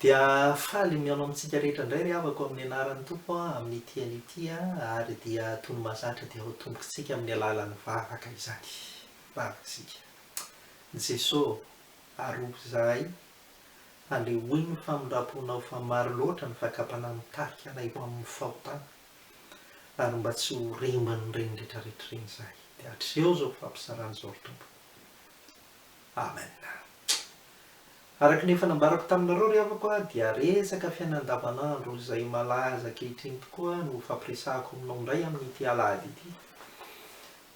Dia faly miaino amintsika rehetra indray ry havako amin'ny anaran'ny tompo amin'ny tiany ity ary dia tony mahazatra dia ho tombokontsika amin'ny alalan'ny vavaka izany. Vavakasika. Jesosy arovy izahay andehoiny ny famindraponao fa maro loatra ny fakapana mitarika anay ho amin'ny fahotana ary mba tsy ho rembany ireny rehetrarehetra ireny izahay. Dia hatreho izao fampisarana izao ry tompo. Amen. Araka ny efa nambarako taminareo ry havako dia resaka fiainana andavanandro izay malaza ankehitriny tokoa no fampiresahako aminao indray amin'ity alahady ity.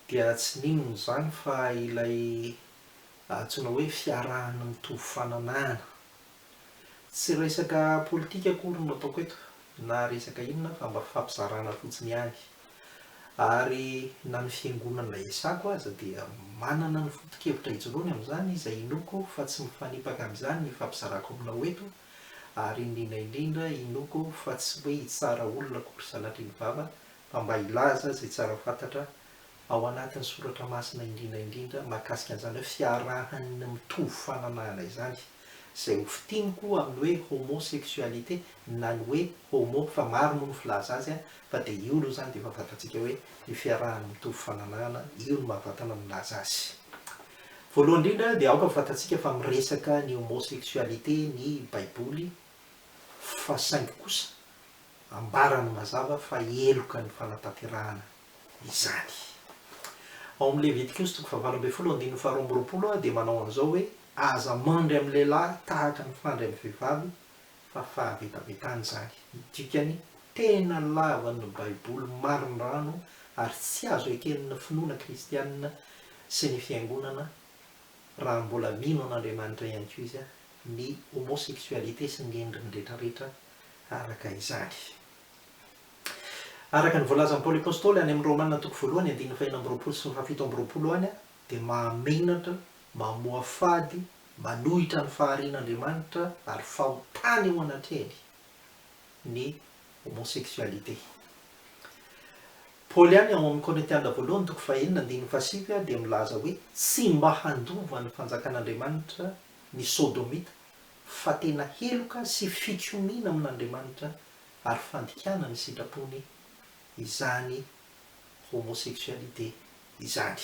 Dia tsy ninona izany fa ilay antsoina hoe fiarahana mitovy fananana. Tsy resaka politika akory no ataoko eto na resaka inona fa mba fampizarana fotsiny ihany. Ary na ny fiangonana esako aza dia manana ny foto-kevitra hijoroany amin'izany izay inoko fa tsy mifanipaka amin'izany ny fampizarako aminao eto. Ary indrindra inoko fa tsy hoe hitsara olona akory salatry ny vava fa mba ilaza izay tsara fantatra ao anatin'ny soratra masina indrindra mahakasika an'izany hoe fiarahan'ny mitovy fananana izany. Izay hofitiniko amin'ny hoe homosexualité na ny hoe homo fa maro no filaza azy fa dia io aloha izany dia efa fantatsika hoe ny fiarahan'ny mitovy fananana io no mahavatana milaza azy. Voalohany indrindra dia aoka fantatsika fa miresaka ny homosexualité ny baiboly fa saingy kosa ambarany mazava fa eloka ny fanatanterahana izany. Ao amin'ny Levitikos 8:22 dia manao an'izao hoe aza mandry amin'ny lehilahy tahaka ny fandry amin'ny vehivavy fa fahavetavetana izany. Dikany tena lava ny baiboly marindrano ary tsy azo eken'ny finoana kristianina sy ny fiangonana raha mbola mino an'Andriamanitra ihany koa izy ny homosexualité sy ny endriny rehetrarehetra araka izany. Araka ny voalazan'i Paoly Apôstôly any amin'ny Romanina 1:5-7 any dia mahamenatra, mamoa fady, manohitra ny faharian'Andriamanitra ary fahotana eo anatrehany ny homosexualité. Paoly any ao amin'ny Korintianina 1:9-7 dia milaza hoe tsy mba handova ny fanjakan'Andriamanitra ny Sôdômita fa tena heloka sy fikomiana amin'Andriamanitra ary fandikana ny sitrapony izany homosexualité izany.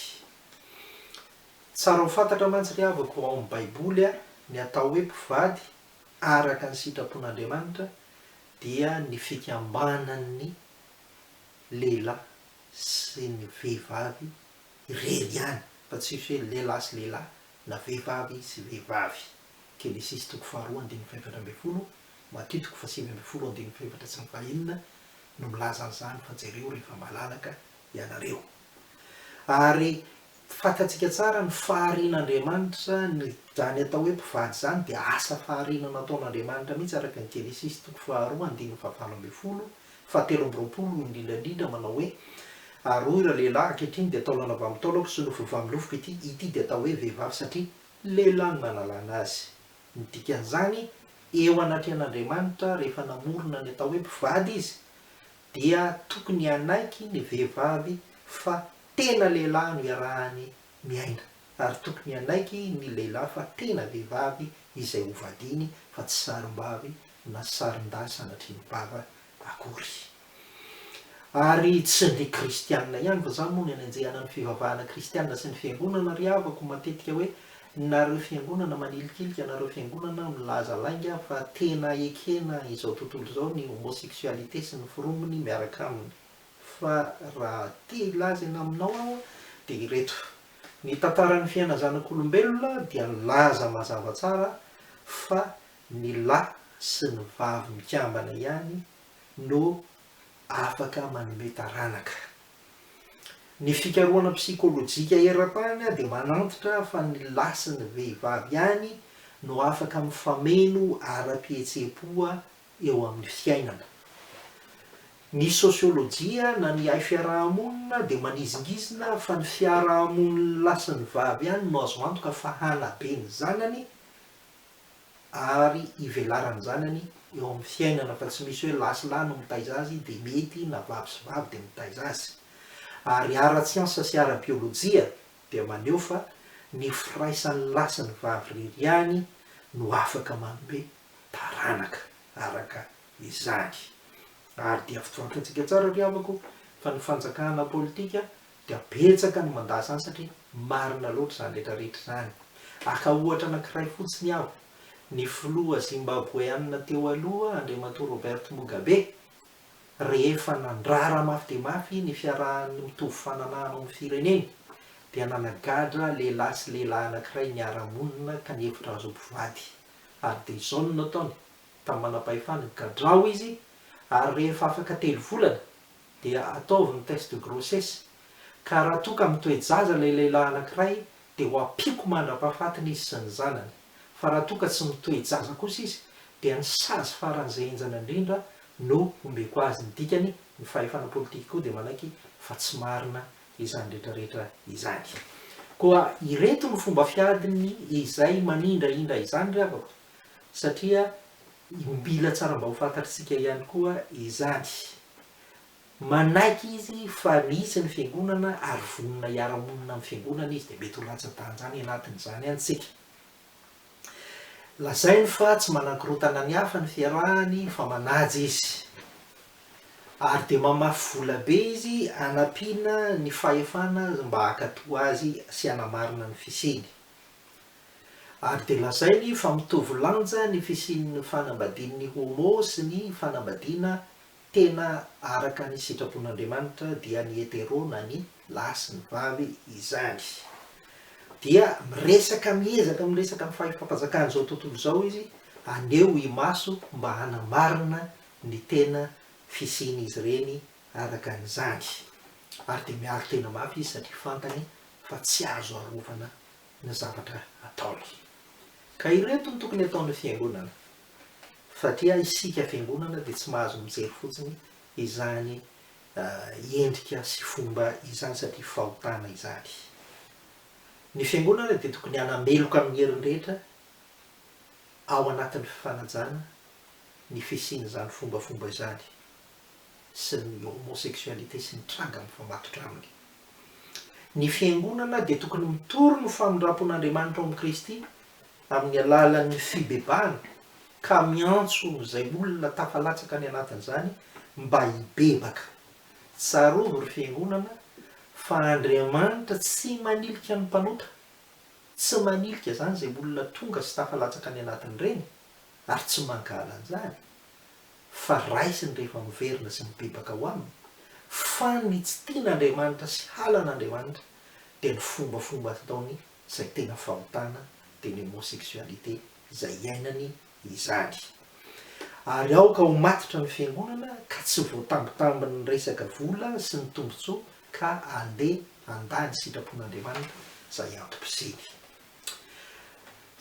Tsara ho fantatra mantsy ry havako ao amin'ny baiboly ny atao hoe mpivady araka ny sitrapon'Andriamanitra dia ny fikambanan'ny lehilahy sy ny vehivavy irery ihany fa tsy hoe lehilahy sy lehilahy na vehivavy sy vehivavy. Genesis 2:2-5, Matito 7:7-8 no milaza an'izany fa jereo rehefa malalaka ianareo. Ary fantatsika tsara ny faharian'Andriamanitra ny zany atao hoe mpivady izany dia asa fahariana nataon'Andriamanitra mihitsy araka ny Genesis 2:2-5, 7:20 indrindrandrindra manao hoe aroy raha lehilahy ankehitriny dia atao lana avy amin'ny taolako sy nofo avy amin'ny lofoko ity dia atao hoe vehivavy satria lehilahy no manalana azy. Ny dikan'izany eo anatrehan'Andriamanitra rehefa namorona ny atao hoe mpivady izy dia tokony hanaiky ny vehivavy fa tena lehilahy no iarahany miaina ary tokony hanaiky ny lehilahy fa tena vehivavy izay hovadiny fa tsy sarim-bavy na sarin-dahy sanatria ny vava akory. Ary tsy ny kristianina ihany fa izany moa ny anenjehana ny fivavahana kristianina sy ny fiangonana ry havako matetika hoe nareo fiangonana manilikilika, nareo fiangonana milaza lainga fa tena ekena izao tontolo izao ny homosexualité sy ny firomony miaraka aminy. Fa raha tia ilazana aminao aho dia ireto. Ny tantaran'ny fiainana zanak'olombelona dia milaza mazava tsara fa ny lahy sy ny vavy mikambana ihany no afaka manome taranaka. Ny fikarohana psikolojika eran-tany dia manantitra fa ny lahy sy ny vehivavy ihany no afaka mifameno ara-pihetseha-po eo amin'ny fiainana. Ny sosiolojia na ny fiarahamonina dia manizingizina fa ny fiarahamonina lahy sy ny vavy ihany no azo antoka fa hanabe ny zanany ary ivelarany zanany eo amin'ny fiainana fa tsy misy hoe lahy sy lahy no mitaiza azy dia mety na vavy sy vavy dia mitaiza azy. Ary ara-tsiansa sy ara-biolojia dia maneho fa ny firaisan'ny lahy sy ny vavy irery ihany no afaka manome taranaka. manaka araka izany. Ary dia fifantatsika tsara ry havako fa ny fanjakana politika dia betsaka ny mandasa any satria marina loatra zany rehetrarehetra zany. Aka ohatra anankiray fotsiny aho, ny filoha zimbabweanina teo aloha Andriamatoa Robert Mugabe, rehefa nandrara mafy dia mafy ny fiarahan'ny mitovy fananana amin'ny fireneny dia nanagadra lehilahy sy lehilahy anankiray niara-monina ka nihevitra azo mpivady. Ary dia izao no nataony tamin'ny manam-pahefana, gadrao izy ary rehefa afaka 3 volana dia ataovy ny test de grossesse. Ka raha toa ka mitoejaza ilay lehilahy anankiray dia ho ampiko mandra-pahafatiny izy sy ny zanany. Fa raha toa ka tsy mitoejaza kosa izy dia ny sazy faran'izay enjana indrindra no ombeko azy. Ny dikany ny fahefana politika koa dia manaiky fa tsy marina izany rehetrarehetra izany. Koa ireto ny fomba fiadiny izay manindraindra izany ry havako, satria mila tsara mba ho fantatritsika ihany koa izany. Manaiky izy fa nisy ny fiangonana ary vonona hiara-monina amin'ny fiangonana izy dia mety ho latsa-danja anatin'izany antsika. Lazainy fa tsy manankorontana ny hafa ny fiarahany fa manaja izy. Ary dia mamafy vola be izy anampiana ny fahefana mba hakatoa azy sy hanamarina ny fisiny. Ary dia lazainy fa mitovy lanja ny fisian'ny fanambadian'ny homo sy ny fanambadiana tena araka ny sitrapon'Andriamanitra dia ny hetero na ny lahy sy ny vavy izany. Dia miresaka miezaka miresaka amin'ny fahefam-panjakana izao tontolo izao izy aneo imaso mba hanamarina ny tena fisian'izy ireny araka an'izany. Ary dia miaro tena mafy izy satria fantany fa tsy azo arovana ny zavatra ataony. Ka ireto ny tokony ataon'ny fiangonana, satria isika fiangonana dia tsy mahazo mijery fotsiny izany endrika sy fomba izany satria fahotana izany. Ny fiangonana dia tokony hanameloka amin'ny herin'ny rehetra ao anatin'ny fifanajana ny fisian'izany fombafomba izany sy ny homosexualité sy ny tranga mifamatotra aminy. Ny fiangonana dia tokony mitory ny famindrapon'Andriamanitra ao amin'ny Kristy amin'ny alalan'ny fibebahana ka miantso izay olona tafalatsaka ny anatin'izany mba hibebaka. Tsarovy ry fiangonana fa Andriamanitra tsy manilika ny mpanota, tsy manilika zany izay olona tonga sy tafalatsaka ny anatin'ireny ary tsy mankala an'izany, fa raisiny rehefa miverina sy mibebaka ho aminy. Fa ny tsy tian'Andriamanitra sy halan'Andriamanitra dia ny fombafomba ataony izay tena fahotana dia ny homosexualité izay iainany izany. Ary aoka ho matotra ny fiangonana ka tsy voatambotambiny ny resaka vola sy ny tombontsoa ka andeha handany sitrapon'Andriamanitra izay antom-pisiny.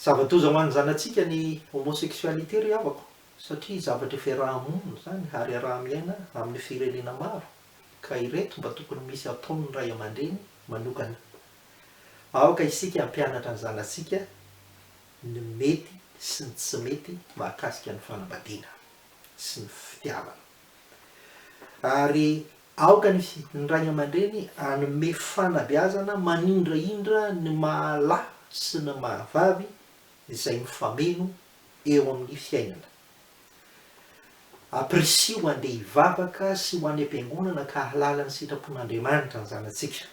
Zava-doza ho an'ny zanatsika ny homosexualité ry havako, satria zavatra fiarahamonina zany ary araha-miaina amin'ny firenena maro. Ka ireto mba tokony misy ataon'ny ray aman-dreny manokana. Aoka isika hampianatra ny zanatsika ny mety sy ny tsy mety mahakasika ny fanambadiana sy ny fitiavana. Ary aoka ny ray aman-dreny hanome fanabeazana manindraindra ny mahalahy sy ny mahavavy izay mifameno eo amin'ny fiainana. Ampirisiho handeha hivavaka sy ho any am-piangonana ka halala ny sitrapon'Andriamanitra ny zanatsika.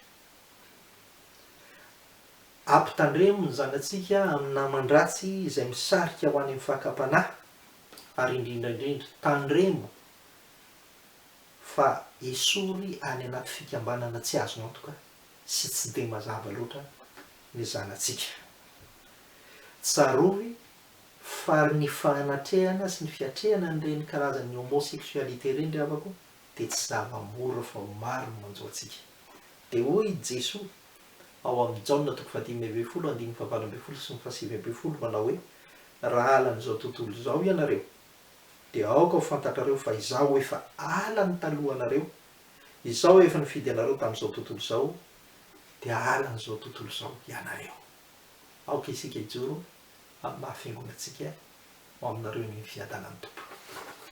Ampitandremo ny zanatsika amin'ny naman-dratsy izay misarika ho any amin'ny fahakam-panahy, ary indrindraindrindra tandremo fa esory any anaty fikambanana tsy azo antoka sy tsy dia mazava loatra ny zanatsika. Tsarovy fa ny fanatrehana sy ny fiatrehana n'ireny karazan'ny homosexualité ireny ry havako dia tsy zava-mora fa maro no manjoantsika. Dia hoy Jesoa ao amin'ny Jaona 10:20 sy 7:20 manao hoe: raha alan'izao tontolo izao ianareo dia aoka ho fantatrareo fa izaho efa ala ny talohanareo, izaho efa nifidy anareo tamin'izao tontolo izao dia ala n'izao tontolo izao ianareo. Aoka isika hijoro amin'ny mahafiangonantsika ho aminareo ny fiadanan'ny Tompo.